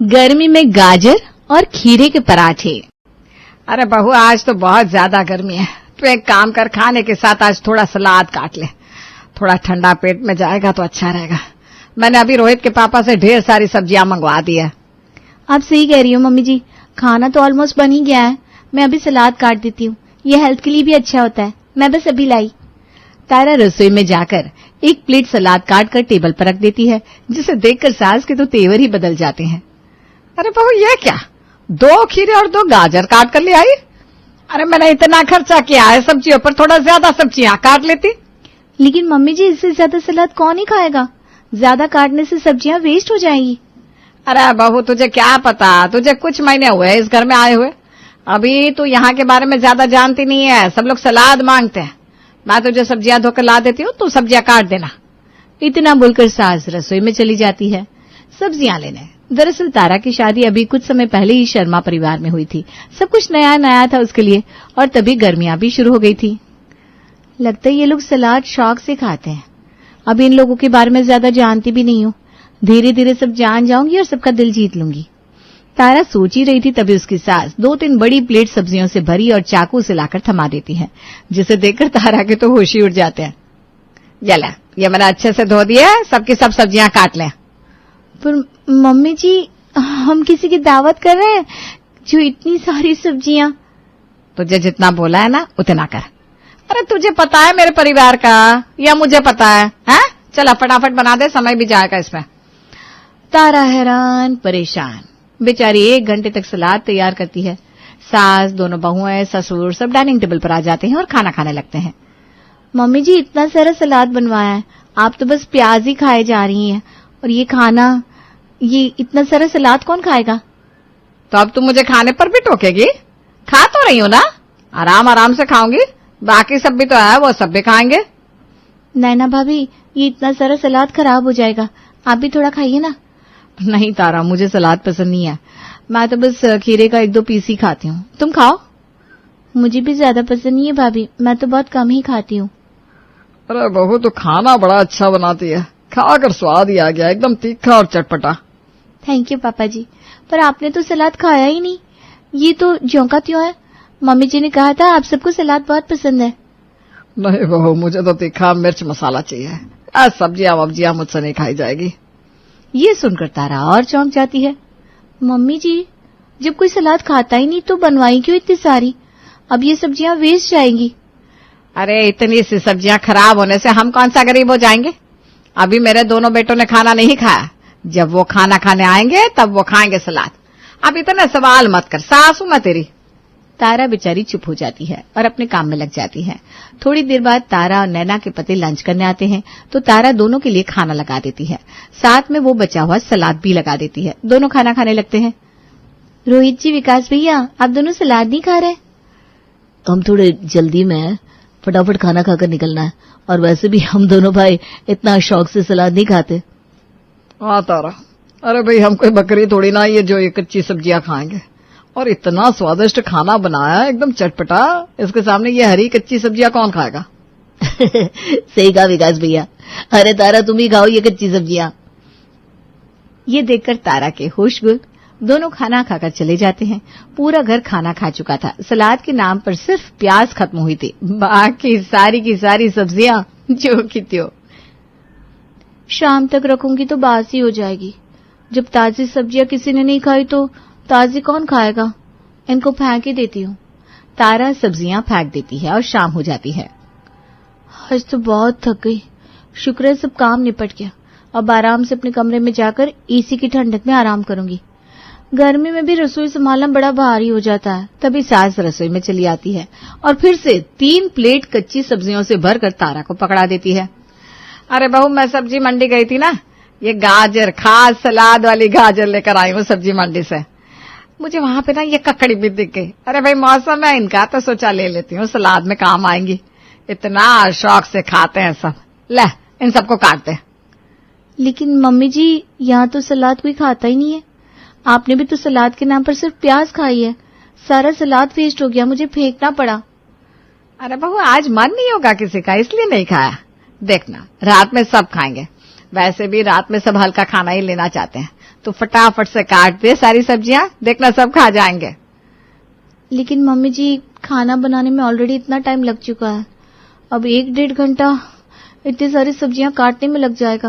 गर्मी में गाजर और खीरे के पराठे। अरे बहू, आज तो बहुत ज्यादा गर्मी है। तो एक काम कर, खाने के साथ आज थोड़ा सलाद काट ले। थोड़ा ठंडा पेट में जाएगा तो अच्छा रहेगा। मैंने अभी रोहित के पापा से ढेर सारी सब्जियां मंगवा दी है। आप सही कह रही हो मम्मी जी, खाना तो ऑलमोस्ट बन ही गया है। मैं अभी सलाद काट देती हूँ, ये हेल्थ के लिए भी अच्छा होता है। मैं बस अभी लाई। तारा रसोई में जाकर एक प्लेट सलाद काट कर टेबल पर रख देती है, जिसे देखकर सास के तो तेवर ही बदल जाते हैं। अरे बहू, ये क्या, 2 खीरे और 2 गाजर काट कर ले आई? अरे मैंने इतना खर्चा किया है सब्जियों पर, थोड़ा ज्यादा सब्जियां काट लेती। लेकिन मम्मी जी, इससे ज्यादा सलाद कौन ही खाएगा? ज्यादा काटने से सब्जियां वेस्ट हो जाएंगी। अरे बहू, तुझे क्या पता, तुझे कुछ महीने हुए इस घर में आए हुए। अभी तू यहाँ के बारे में ज्यादा जानती नहीं है। सब लोग सलाद मांगते हैं। मैं तुझे सब्जियां धोकर ला देती हूँ, तू सब्जियां काट देना। इतना बोलकर सास रसोई में चली जाती है सब्जियां लेने। दरअसल तारा की शादी अभी कुछ समय पहले ही शर्मा परिवार में हुई थी। सब कुछ नया नया था उसके लिए, और तभी गर्मियां भी शुरू हो गई थी। लगता है ये लोग सलाद शौक से खाते हैं। अभी इन लोगों के बारे में ज्यादा जानती भी नहीं हूँ। धीरे धीरे सब जान जाऊंगी और सबका दिल जीत लूंगी। तारा सोच ही रही थी, तभी उसकी सास 2-3 बड़ी प्लेट सब्जियों से भरी और चाकू से लाकर थमा देती है, जिसे देखकर तारा के तो होश ही उड़ जाते हैं। ये मैंने अच्छे से धो दिया है, सबकी सब सब्जियां काट ले। पर मम्मी जी, हम किसी की दावत कर रहे हैं जो इतनी सारी सब्जियां। तुझे जितना बोला है ना उतना कर। अरे तुझे पता है मेरे परिवार का, या मुझे पता है? हैं? चला फटाफट बना दे, समय भी जाएगा इसमें। तारा हैरान परेशान बेचारी 1 घंटे तक सलाद तैयार करती है। सास, दोनों बहुएं, ससुर सब डाइनिंग टेबल पर आ जाते हैं और खाना खाने लगते हैं। मम्मी जी, इतना सारा सलाद बनवाया है, आप तो बस प्याज ही खाए जा रही हैं, और ये खाना, ये इतना सारा सलाद कौन खाएगा? तो अब तुम मुझे खाने पर भी टोकेगी? खा तो रही हो ना, आराम आराम से खाऊंगी। बाकी सब भी तो है, वो सब भी खाएंगे। नैना भाभी, ये इतना सारा सलाद खराब हो जाएगा, आप भी थोड़ा खाइए ना। नहीं तारा, मुझे सलाद पसंद नहीं है। मैं तो बस खीरे का 1-2 पीस ही खाती हूँ, तुम खाओ। मुझे भी ज्यादा पसंद नहीं है भाभी, मैं तो बहुत कम ही खाती हूँ। अरे बहू, तो खाना बड़ा अच्छा बनाती है, खाकर स्वाद ही आ गया, एकदम तीखा और चटपटा। थैंक यू पापा जी, पर आपने तो सलाद खाया ही नहीं। ये तो ज्यों का त्यों है। मम्मी जी ने कहा था आप सबको सलाद बहुत पसंद है। नहीं बहू, मुझे तो तीखा मिर्च मसाला चाहिए। आज सब्जियां वब्जियां मुझसे नहीं खाई जाएगी। ये सुनकर तारा और चौंक जाती है। मम्मी जी, जब कोई सलाद खाता ही नहीं तो बनवाई क्यों इतनी सारी? अब ये सब्जियां वेस्ट जाएंगी। अरे इतनी सी सब्जियां खराब होने से हम कौन सा गरीब हो जाएंगे? अभी मेरे दोनों बेटों ने खाना नहीं खाया, जब वो खाना खाने आएंगे तब वो खाएंगे सलाद। अब इतने सवाल मत कर, सासू मैं तेरी। तारा बेचारी चुप हो जाती है और अपने काम में लग जाती है। थोड़ी देर बाद तारा और नैना के पति लंच करने आते हैं, तो तारा दोनों के लिए खाना लगा देती है, साथ में वो बचा हुआ सलाद भी लगा देती है। दोनों खाना खाने लगते हैं। रोहित जी, विकास भैया, आप दोनों सलाद नहीं खा रहे? हम थोड़े जल्दी में हैं, फटाफट खाना खाकर निकलना है, और वैसे भी हम दोनों भाई इतना शौक से सलाद नहीं खाते। हाँ तारा, अरे भाई हम कोई बकरी थोड़ी ना ये जो ये कच्ची सब्जियां खाएंगे। और इतना स्वादिष्ट खाना बनाया, एकदम चटपटा, इसके सामने ये हरी कच्ची सब्जियां कौन खाएगा? सही कहा विकास भैया। अरे तारा, तुम ही खाओ ये कच्ची सब्जियां। ये देखकर तारा के होश गुल। दोनों खाना खाकर चले जाते हैं। पूरा घर खाना खा चुका था। सलाद के नाम पर सिर्फ प्याज खत्म हुई थी, बाकी सारी की सारी सब्जियां जो की त्यों। शाम तक रखूंगी तो बासी हो जाएगी। जब ताजी सब्जियां किसी ने नहीं खाई तो ताजी कौन खाएगा? इनको फेंक ही देती हूँ। तारा सब्जियां फेंक देती है और शाम हो जाती है। आज तो बहुत थक गई, शुक्र है सब काम निपट गया। अब आराम से अपने कमरे में जाकर एसी की ठंडक में आराम करूंगी। गर्मी में भी रसोई संभालना बड़ा भारी हो जाता है। तभी सास रसोई में चली आती है और फिर से 3 प्लेट कच्ची सब्जियों से भरकर तारा को पकड़ा देती है। अरे बहू, मैं सब्जी मंडी गई थी ना, ये गाजर, खास सलाद वाली गाजर लेकर आई हूँ सब्जी मंडी से। मुझे वहां पे ना ये ककड़ी भी दिख गई। अरे भाई, मौसम है इनका, तो सोचा ले लेती हूँ, सलाद में काम आएंगी। इतना शौक से खाते हैं सब। ले, इन सबको काटते। लेकिन मम्मी जी, यहाँ तो सलाद कोई खाता ही नहीं है। आपने भी तो सलाद के नाम पर सिर्फ प्याज खाई है। सारा सलाद वेस्ट हो गया, मुझे फेंकना पड़ा। अरे बहू, आज मन नहीं होगा किसी का, इसलिए नहीं खाया। देखना, रात में सब खाएंगे। वैसे भी रात में सब हल्का खाना ही लेना चाहते हैं, तो फटाफट से काट दे सारी सब्जियां, देखना सब खा जाएंगे। लेकिन मम्मी जी, खाना बनाने में ऑलरेडी इतना टाइम लग चुका है, अब 1-1.5 घंटा इतनी सारी सब्जियां काटने में लग जाएगा।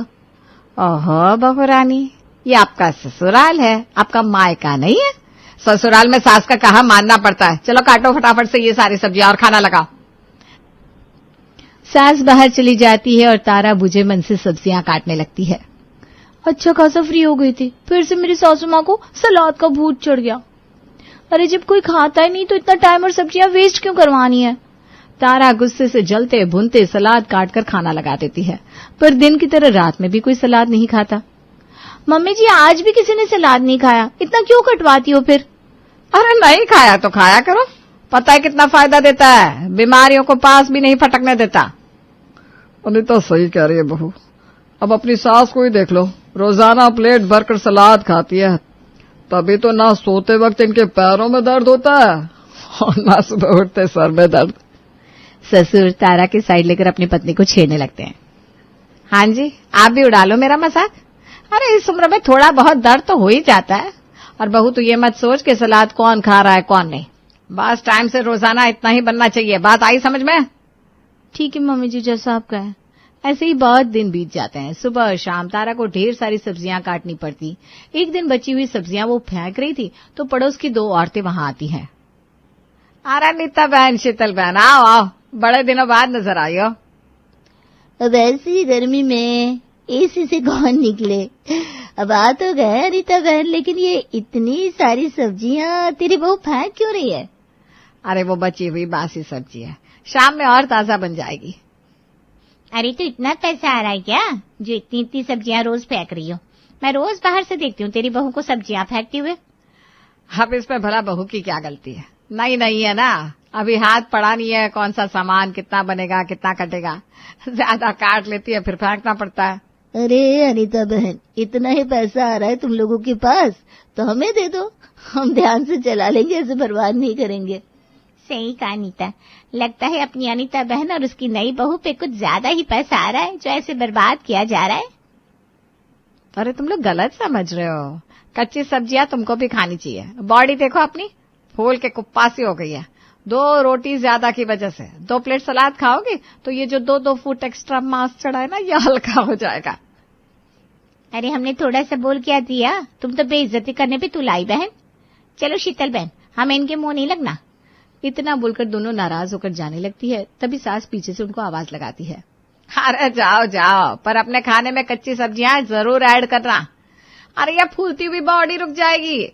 ओहो बहू रानी, ये आपका ससुराल है, आपका मायका नहीं है। ससुराल में सास का कहा मानना पड़ता है। चलो काटो फटाफट से ये सारी सब्जियां और खाना लगाओ। सास बाहर चली जाती है और तारा बुझे मन से सब्जियां काटने लगती है। अच्छा खासा फ्री हो गई थी, फिर से मेरी सासू माँ को सलाद का भूत चढ़ गया। अरे जब कोई खाता ही नहीं तो इतना टाइम और सब्जियां वेस्ट क्यों करवानी है। तारा गुस्से से जलते भुनते सलाद काटकर खाना लगा देती है, पर दिन की तरह रात में भी कोई सलाद नहीं खाता। मम्मी जी, आज भी किसी ने सलाद नहीं खाया, इतना क्यों कटवाती हो फिर? अरे नहीं खाया तो खाया करो, पता है कितना फायदा देता है, बीमारियों को पास भी नहीं फटकने देता। अनिता सही कह रही है बहू, अब अपनी सास को ही देख लो, रोजाना प्लेट भरकर सलाद खाती है, तभी तो ना सोते वक्त इनके पैरों में दर्द होता है और ना सुबह उठते सर में दर्द। ससुर तारा की साइड लेकर अपनी पत्नी को छेड़ने लगते हैं। हाँ जी, आप भी उड़ा लो मेरा मजाक। अरे इस उम्र में थोड़ा बहुत दर्द तो हो ही जाता है, और बहू तो ये मत सोच कि सलाद कौन खा रहा है कौन नहीं, बस टाइम से रोजाना इतना ही बनना चाहिए। बात आई समझ में? ठीक है मम्मी जी, जैसा आप कहें। ऐसे ही बहुत दिन बीत जाते हैं। सुबह और शाम तारा को ढेर सारी सब्जियां काटनी पड़ती। एक दिन बची हुई सब्जियां वो फेंक रही थी तो पड़ोस की 2 औरतें वहां आती हैं। अरे नीता बहन, शीतल बहन, आओ आओ, बड़े दिनों बाद नजर आई हो। अब ऐसी गर्मी में एसी से कौन निकले। अब आ तो गए रीता बहन, लेकिन ये इतनी सारी सब्जियां तेरी बहू फेंक क्यों रही है? अरे वो बची हुई बासी सब्जी है, शाम में और ताजा बन जाएगी। अरे तो इतना पैसा आ रहा है क्या जो इतनी इतनी सब्जियां रोज फेंक रही हो? मैं रोज बाहर से देखती हूँ तेरी बहू को सब्जियां फेंकते हुए। अब इसमें भला बहू की क्या गलती है? नहीं है ना, अभी हाथ पड़ा नहीं है, कौन सा सामान कितना बनेगा कितना कटेगा, ज्यादा काट लेती है फिर फेंकना पड़ता है। अरे अनीता बहन, इतना ही पैसा आ रहा है तुम लोगों के पास तो हमें दे दो, हम ध्यान से चला लेंगे, ऐसे बर्बाद नहीं करेंगे। सही कहा अनीता, लगता है अपनी अनीता बहन और उसकी नई बहू पे कुछ ज्यादा ही पैसा आ रहा है जो ऐसे बर्बाद किया जा रहा है। अरे तुम लोग गलत समझ रहे हो, कच्ची सब्जियां तुमको भी खानी चाहिए। बॉडी देखो अपनी, फूल के कुप्पासी हो गई है 2 रोटी ज्यादा की वजह से। 2 प्लेट सलाद खाओगी तो ये जो 2-2 फुट एक्स्ट्रा मांस चढ़ा है ना, ये हल्का हो जाएगा। अरे हमने थोड़ा सा बोल क्या दिया, तुम तो बेइज्जती करने पे तुलाई बहन। चलो शीतल बहन, हमें इनके मुंह नहीं लगना। इतना बोलकर दोनों नाराज होकर जाने लगती है। तभी सास पीछे से उनको आवाज लगाती है। अरे जाओ जाओ, पर अपने खाने में कच्ची सब्जियां जरूर ऐड करना। अरे ये फूलती हुई बॉडी रुक जाएगी।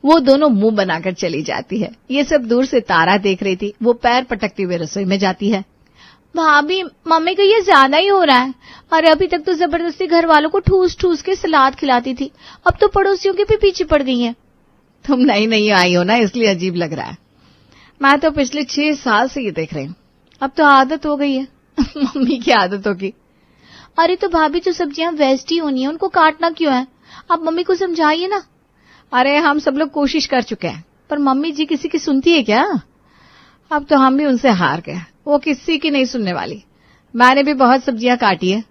वो दोनों मुंह बनाकर चली जाती है। ये सब दूर से तारा देख रही थी। वो पैर पटकती हुए रसोई में जाती है। भाभी, मम्मी को ये ज्यादा ही हो रहा है। अरे अभी तक तो जबरदस्ती घर वालों को ठूस ठूस के सलाद खिलाती थी, अब तो पड़ोसियों के भी पीछे पड़ गई है। तुम नई आई हो ना, इसलिए अजीब लग रहा है। मैं तो पिछले 6 साल से ये देख रही हूँ, अब तो आदत हो गई है मम्मी की आदतों की। अरे तो भाभी, जो सब्जियां वेस्ट ही होनी है उनको काटना क्यों है? आप मम्मी को समझाइए ना। अरे हम सब लोग कोशिश कर चुके हैं, पर मम्मी जी किसी की सुनती है क्या? अब तो हम भी उनसे हार गए, वो किसी की नहीं सुनने वाली। मैंने भी बहुत सब्जियां काटी है,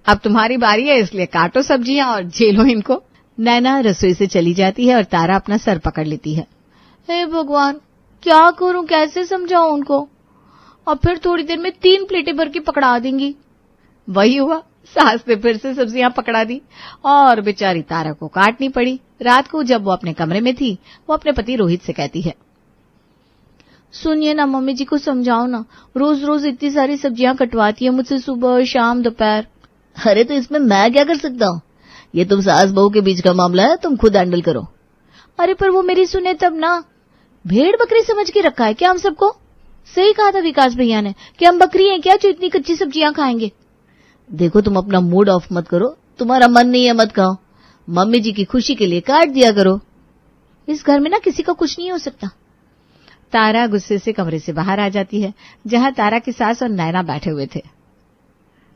अब तुम्हारी बारी है, इसलिए काटो सब्जियां और झेलो इनको। नैना रसोई से चली जाती है और तारा अपना सर पकड़ लेती है। हे भगवान, क्या करूं, कैसे समझाऊं उनको? और फिर थोड़ी देर में 3 प्लेटें भर के पकड़ा देंगी। वही हुआ, सास ने फिर से सब्जियां पकड़ा दी और बेचारी तारा को काटनी पड़ी। रात को जब वो अपने कमरे में थी, वो अपने पति रोहित से कहती है, सुनिए ना, मम्मी जी को समझाओ ना, रोज रोज इतनी सारी सब्जियां कटवाती है मुझसे, सुबह शाम दोपहर। अरे तो इसमें मैं क्या कर सकता हूँ? ये तुम सास बहू के बीच का मामला है, तुम खुद हैंडल करो। अरे पर वो मेरी सुने तब ना। भेड़ बकरी समझ के रखा है क्या हम सबको? सही कहा था विकास भैया ने कि हम बकरी हैं क्या जो इतनी कच्ची सब्जियां खाएंगे। देखो, तुम अपना मूड ऑफ मत करो, तुम्हारा मन नहीं है मत खाओ, मम्मी जी की खुशी के लिए काट दिया करो। इस घर में ना किसी का कुछ नहीं हो सकता। तारा गुस्से से कमरे से बाहर आ जाती है, जहां तारा की सास और नैना बैठे हुए थे।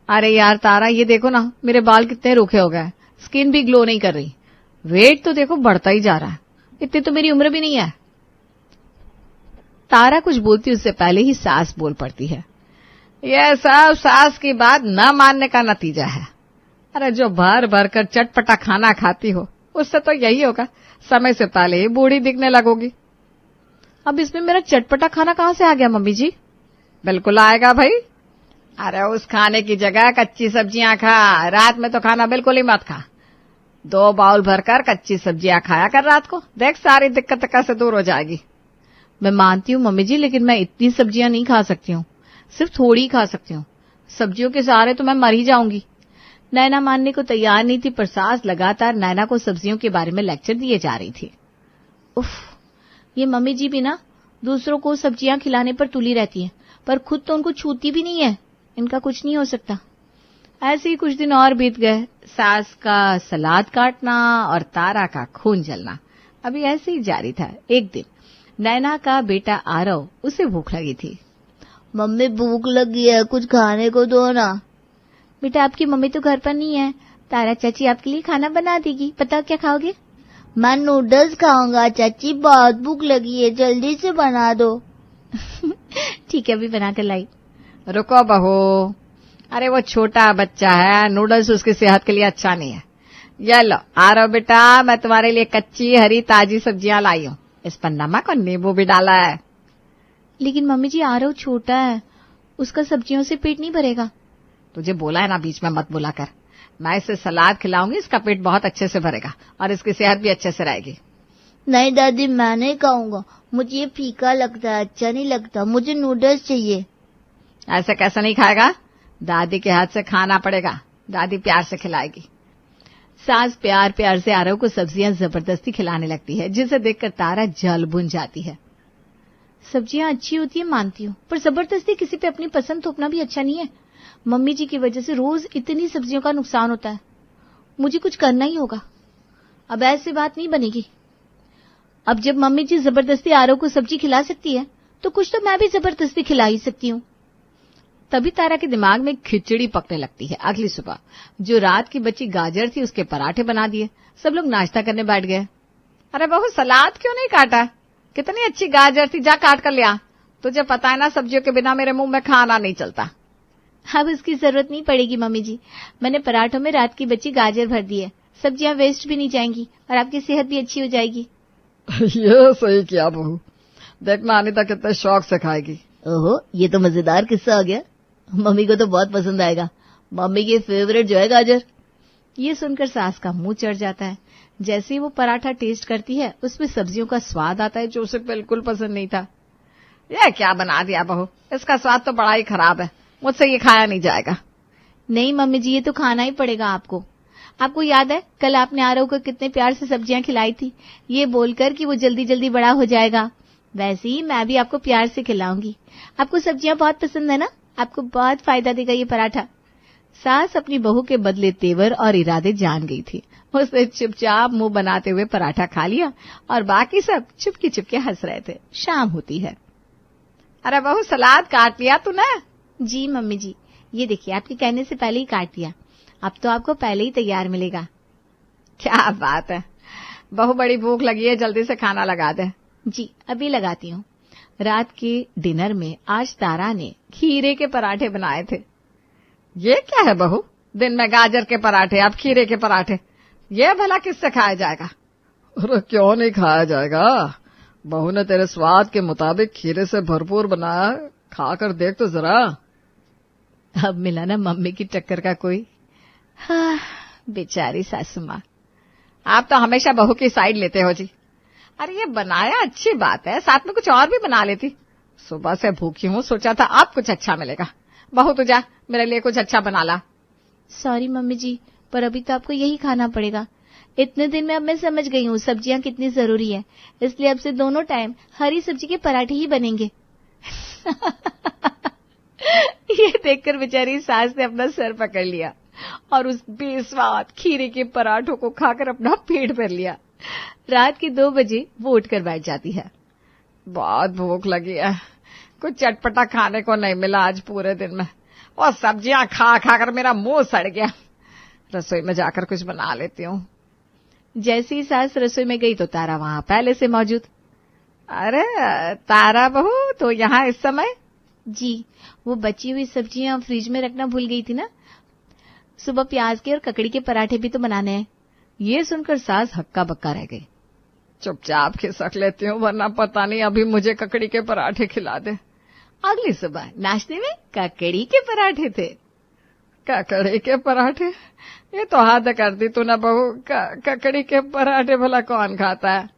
अरे यार तारा, ये देखो ना, मेरे बाल कितने रूखे हो गए, स्किन भी ग्लो नहीं कर रही, वेट तो देखो बढ़ता ही जा रहा है, इतनी तो मेरी उम्र भी नहीं है। तारा कुछ बोलती उससे पहले ही सास बोल पड़ती है। यह सब सास की बात न मानने का नतीजा है। अरे जो भर भर कर चटपटा खाना खाती हो उससे तो यही होगा, समय से पहले ही बूढ़ी दिखने लगोगी। अब इसमें मेरा चटपटा खाना कहाँ से आ गया मम्मी जी? बिल्कुल आएगा भाई। अरे उस खाने की जगह कच्ची सब्जियां खा। रात में तो खाना बिल्कुल ही मत खा। 2 बाउल भरकर कच्ची सब्जियां खाया कर रात को, देख सारी दिक्कत कैसे दूर हो जाएगी। मैं मानती हूँ मम्मी जी, लेकिन मैं इतनी सब्जियां नहीं खा सकती हूँ, सिर्फ थोड़ी ही खा सकती हूँ। सब्जियों के सहारे तो मैं मर ही जाऊंगी। नैना मानने को तैयार नहीं थी, पर सास लगातार नैना को सब्जियों के बारे में लेक्चर दिए जा रही थी। उफ, ये मम्मी जी भी ना दूसरों को सब्जियां खिलाने पर तुली रहती हैं, पर खुद तो उनको छूती भी नहीं है। इनका कुछ नहीं हो सकता। ऐसे ही कुछ दिन और बीत गए। सास का सलाद काटना और तारा का खून जलना अभी ऐसे ही जारी था। एक दिन नैना का बेटा आरव, उसे भूख लगी थी। मम्मी भूख लगी है, कुछ खाने को दो ना। बेटा आपकी मम्मी तो घर पर नहीं है, तारा चाची आपके लिए खाना बना देगी। बताओ क्या खाओगे? मैं नूडल्स खाऊंगा चाची, बहुत भूख लगी है, जल्दी से बना दो। ठीक है, अभी बना कर लाई। रुको बहू, अरे वो छोटा बच्चा है, नूडल्स उसकी सेहत के लिए अच्छा नहीं है। ये लो आरव बेटा, मैं तुम्हारे लिए कच्ची हरी ताजी सब्जियां लाई हूँ, इस पर नमक और नींबू भी डाला है। लेकिन मम्मी जी आरव छोटा है, उसका सब्जियों से पेट नहीं भरेगा। तुझे बोला है ना बीच में मत बोला कर। मैं इसे सलाद खिलाऊंगी, इसका पेट बहुत अच्छे से भरेगा और इसकी सेहत भी अच्छे से रहेगी। नहीं दादी, मैं नहीं खाऊंगा, मुझे ये फीका लगता है, अच्छा नहीं लगता, मुझे नूडल्स चाहिए। ऐसे कैसे नहीं खाएगा? दादी के हाथ से खाना पड़ेगा, दादी प्यार से खिलाएगी। सास प्यार प्यार से आरव को सब्जियां जबरदस्ती खिलाने लगती है, जिसे देखकर तारा जल बुन जाती है। सब्जियां अच्छी होती है मानती हूँ, पर जबरदस्ती किसी पे अपनी पसंद थोपना भी अच्छा नहीं है। मम्मी जी की वजह से रोज इतनी सब्जियों का नुकसान होता है, मुझे कुछ करना ही होगा। अब ऐसी बात नहीं बनेगी। अब जब मम्मी जी जबरदस्ती आरव को सब्जी खिला सकती है, तो कुछ तो मैं भी जबरदस्ती खिला ही सकती हूँ। तभी तारा के दिमाग में खिचड़ी पकने लगती है। अगली सुबह जो रात की बची गाजर थी, उसके पराठे बना दिए। सब लोग नाश्ता करने बैठ गए। अरे बहू, सलाद क्यों नहीं काटा? कितनी अच्छी गाजर थी, जा काट कर ले आ। तुझे पता है ना सब्जियों के बिना मेरे मुंह में खाना नहीं चलता। अब इसकी जरूरत नहीं पड़ेगी मम्मी जी, मैंने पराठों में रात की बची गाजर भर दी है। सब्जियां वेस्ट भी नहीं जाएंगी और आपकी सेहत भी अच्छी हो जाएगी। ये सही किया बहू, देखना अनिता कितने शौक से खाएगी। ओहो, ये तो मजेदार किस्सा आ गया। मम्मी को तो बहुत पसंद आएगा। मम्मी की फेवरेट जो है गाजर। ये सुनकर सास का मुंह चढ़ जाता है। जैसे ही वो पराठा टेस्ट करती है, उसमें सब्जियों का स्वाद आता है जो उसे बिल्कुल पसंद नहीं था। ये क्या बना दिया बहू, इसका स्वाद तो बड़ा ही खराब है, मुझसे ये खाया नहीं जाएगा। नहीं मम्मी जी, ये तो खाना ही पड़ेगा आपको। आपको याद है कल आपने आरव को कितने प्यार से सब्जियां खिलाई थी, ये बोलकर कि वो जल्दी जल्दी बड़ा हो जाएगा। वैसे ही मैं भी आपको प्यार से खिलाऊंगी। आपको सब्जियां बहुत पसंद है ना, आपको बहुत फायदा देगा ये पराठा। सास अपनी बहू के बदले तेवर और इरादे जान गई थी। उसने चुपचाप मुंह बनाते हुए पराठा खा लिया और बाकी सब चुपके चुपके हंस रहे थे। शाम होती है। अरे बहू, सलाद काट लिया तूने? जी मम्मी जी, ये देखिए आपके कहने से पहले ही काट दिया। अब तो आपको पहले ही तैयार मिलेगा। क्या बात है बहू, बड़ी भूख लगी है, जल्दी से खाना लगा दे। जी अभी लगाती हूँ। रात के डिनर में आज तारा ने खीरे के पराठे बनाए थे। ये क्या है बहू, दिन में गाजर के पराठे, अब खीरे के पराठे, ये भला किससे खाया जाएगा? अरे क्यों नहीं खाया जाएगा? बहू ने तेरे स्वाद के मुताबिक खीरे से भरपूर बनाया, खाकर देख तो जरा। अब मिला ना मम्मी की टक्कर का कोई। हाँ, बेचारी सासू माँ। आप तो हमेशा बहू की साइड लेते हो जी। अरे ये बनाया अच्छी बात है, साथ में कुछ और भी बना लेती। सुबह से भूखी हूँ, सोचा था अब कुछ अच्छा मिलेगा। बहू तू जा, मेरे लिए कुछ अच्छा बना ला। सॉरी मम्मी जी, पर अभी तो आपको यही खाना पड़ेगा। इतने दिन में अब मैं समझ गई हूँ सब्जियां कितनी जरूरी है, इसलिए अब से दोनों टाइम हरी सब्जी के पराठे ही बनेंगे। ये देखकर बेचारी सास ने अपना सर पकड़ लिया और उस बेस्वाद खीरे के पराठों को खाकर अपना पेट भर लिया। रात के 2 बजे वो उठकर बैठ जाती है। बहुत भूख लगी है, कुछ चटपटा खाने को नहीं मिला आज पूरे दिन में, और सब्जियां खा खा कर मेरा मुंह सड़ गया। रसोई में जाकर कुछ बना लेती हूँ। जैसे ही सास रसोई में गई तो तारा वहां पहले से मौजूद। अरे तारा बहू, तो यहाँ इस समय? जी, वो बची हुई सब्जियां फ्रिज में रखना भूल गई थी ना, सुबह प्याज के और ककड़ी के पराठे भी तो बनाने हैं। ये सुनकर सास हक्का बक्का रह गई। चुपचाप खिसक लेती हूँ, वरना पता नहीं अभी मुझे ककड़ी के पराठे खिला दे। अगली सुबह नाश्ते में ककड़ी के पराठे थे। ककड़ी के पराठे? ये तो हद कर दी तूने बहू। ककड़ी के पराठे भला कौन खाता है?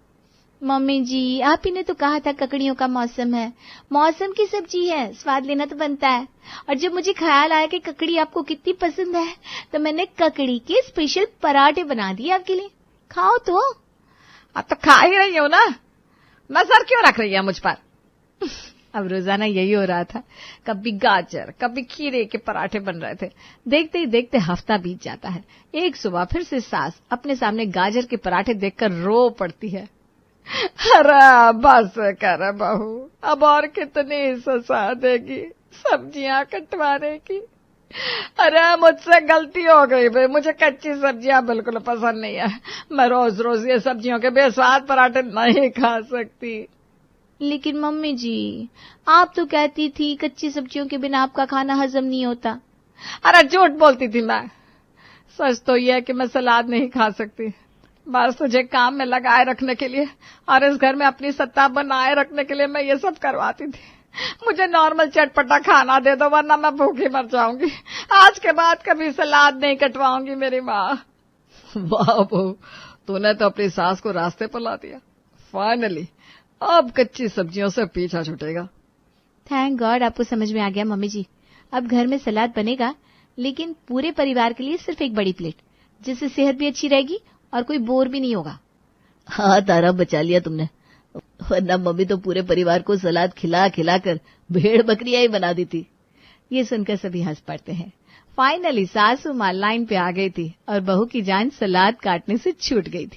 मम्मी जी, आप ही ने तो कहा था ककड़ियों का मौसम है, मौसम की सब्जी है, स्वाद लेना तो बनता है। और जब मुझे ख्याल आया कि ककड़ी आपको कितनी पसंद है, तो मैंने ककड़ी के स्पेशल पराठे बना दिए आपके लिए। खाओ तो। अब तो खा ही रही हूँ ना, नजर क्यों रख रही है मुझ पर? अब रोजाना यही हो रहा था। कभी गाजर, कभी खीरे के पराठे बन रहे थे। देखते ही देखते हफ्ता बीत जाता है। एक सुबह फिर से सास अपने सामने गाजर के पराठे देखकर रो पड़ती है। अरे बस कर बहू, अब और कितनी सजा देगी सब्जियां कटवाने की। अरे मुझसे गलती हो गई भाई, मुझे कच्ची सब्जियां बिल्कुल पसंद नहीं है। मैं रोज रोज ये सब्जियों के बेस्वाद पराठे नहीं खा सकती। लेकिन मम्मी जी, आप तो कहती थी कच्ची सब्जियों के बिना आपका खाना हजम नहीं होता। अरे झूठ बोलती थी मैं। सच तो यह है कि मैं सलाद नहीं खा सकती। बस तुझे काम में लगाए रखने के लिए और इस घर में अपनी सत्ता बनाए रखने के लिए मैं ये सब करवाती थी। मुझे नॉर्मल चटपटा खाना दे दो, वरना मैं भूखी मर जाऊंगी। आज के बाद कभी सलाद नहीं कटवाऊंगी मेरी माँ। वाह बहू, तूने तो अपनी सास को रास्ते पर ला दिया। फाइनली अब कच्ची सब्जियों से पीछा छूटेगा। थैंक गॉड आपको समझ में आ गया मम्मी जी। अब घर में सलाद बनेगा, लेकिन पूरे परिवार के लिए सिर्फ एक बड़ी प्लेट, जिससे सेहत भी अच्छी रहेगी और कोई बोर भी नहीं होगा। हाँ तारा, बचा लिया तुमने, वरना मम्मी तो पूरे परिवार को सलाद खिला खिला कर भेड़ बकरियां ही बना दी थी। ये सुनकर सभी हंस पड़ते हैं। फाइनली सासू माँ लाइन पे आ गई थी और बहू की जान सलाद काटने से छूट गई थी।